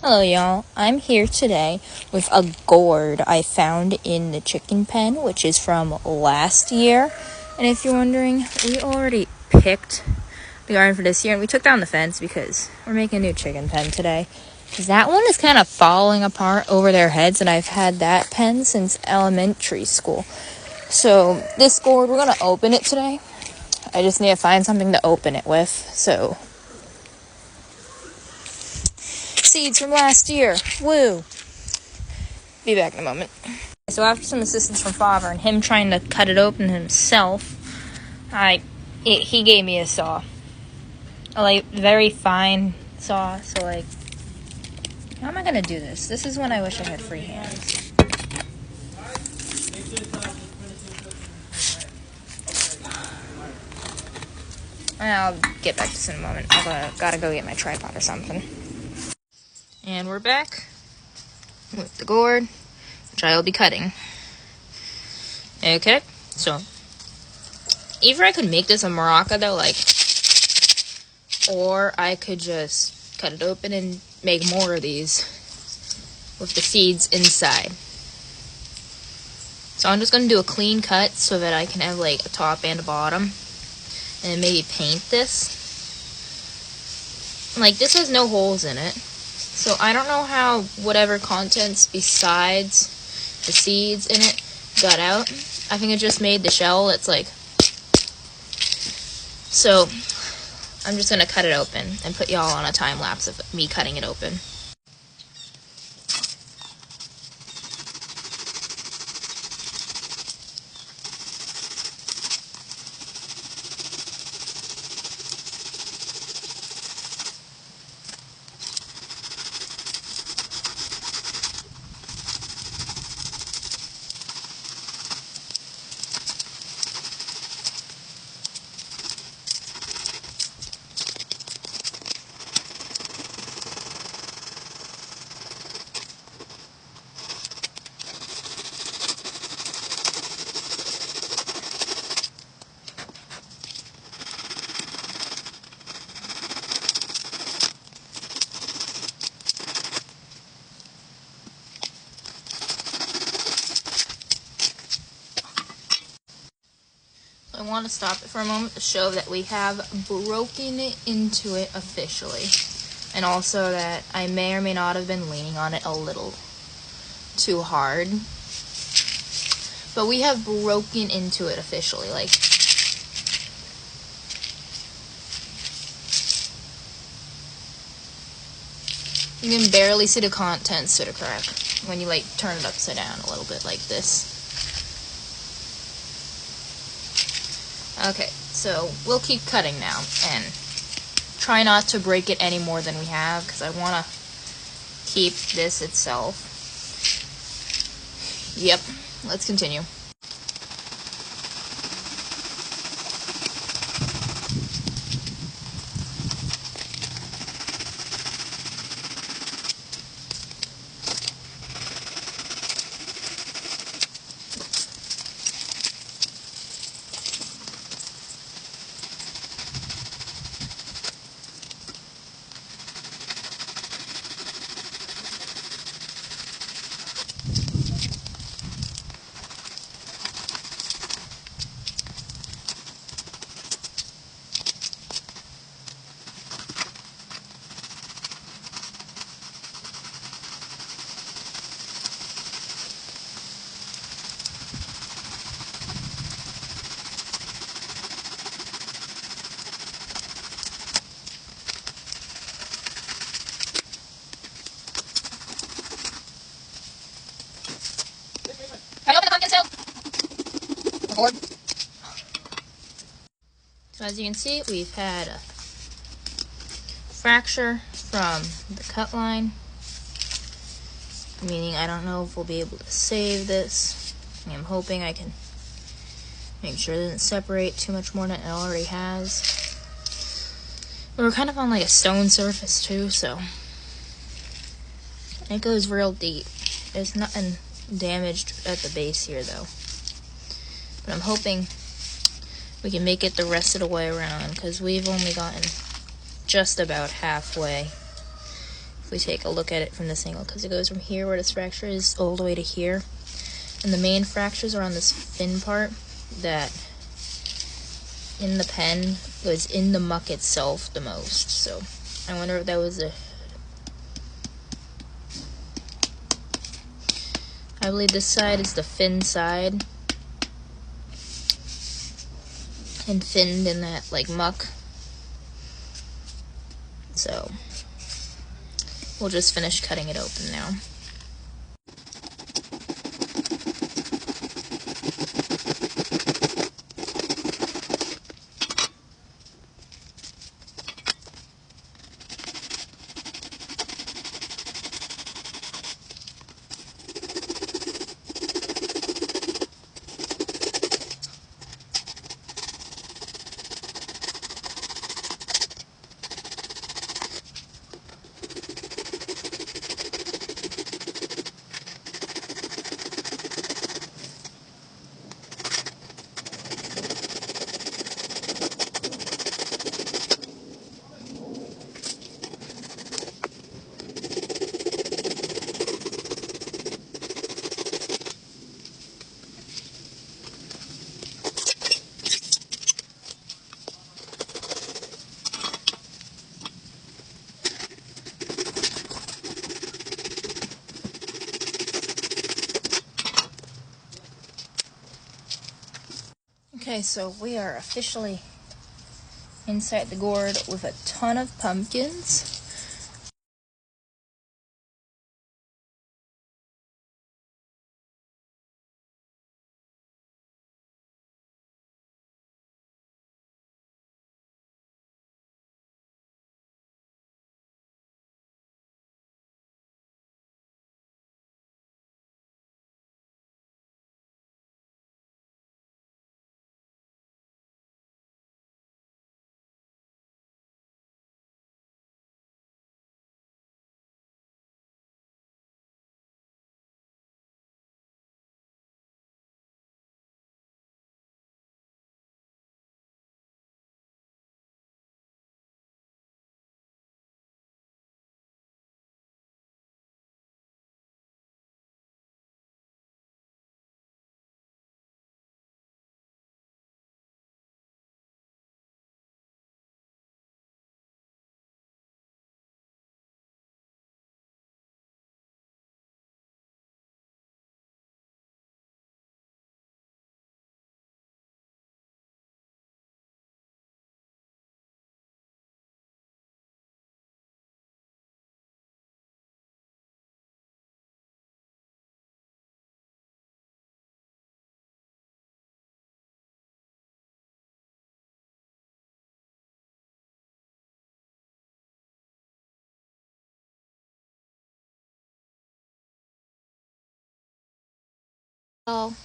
Hello y'all, I'm here today with a gourd I found in the chicken pen, which is from last year. And if you're wondering, we already picked the garden for this year, and we took down the fence because we're making a new chicken pen today. Because that one is kind of falling apart over their heads, and I've had that pen since elementary school. So this gourd, we're going to open it today. I just need to find something to open it with, so... Seeds from last year. Woo! Be back in a moment. So after some assistance from Father and him trying to cut it open himself, he gave me a saw. A very fine saw, so how am I gonna do this? This is when I wish I had free hands. I'll get back to this in a moment. I gotta go get my tripod or something. And we're back with the gourd, which I will be cutting. Okay, so either I could make this a maraca though, or I could just cut it open and make more of these with the seeds inside. So I'm just gonna do a clean cut so that I can have a top and a bottom, and maybe paint this. This has no holes in it. So I don't know how whatever contents besides the seeds in it got out. I think it just made the shell. It's so I'm just going to cut it open and put y'all on a time lapse of me cutting it open. I want to stop it for a moment to show that we have broken into it officially. And also that I may or may not have been leaning on it a little too hard. But we have broken into it officially. You can barely see the contents to the crack when you turn it upside down a little bit like this. Okay, so we'll keep cutting now, and try not to break it any more than we have, because I want to keep this itself. Yep, let's continue. So as you can see, we've had a fracture from the cut line, meaning I don't know if we'll be able to save this. I'm hoping I can make sure it doesn't separate too much more than it already has. But we're kind of on a stone surface too, so it goes real deep. There's nothing damaged at the base here though. But I'm hoping we can make it the rest of the way around, because we've only gotten just about halfway if we take a look at it from this angle, because it goes from here where this fracture is all the way to here, and the main fractures are on this fin part that in the pen was in the muck itself the most. So I wonder if that was I believe this side is the fin side, and finned in that like muck. So we'll just finish cutting it open now. Okay, so we are officially inside the gourd with a ton of pumpkins. Oh.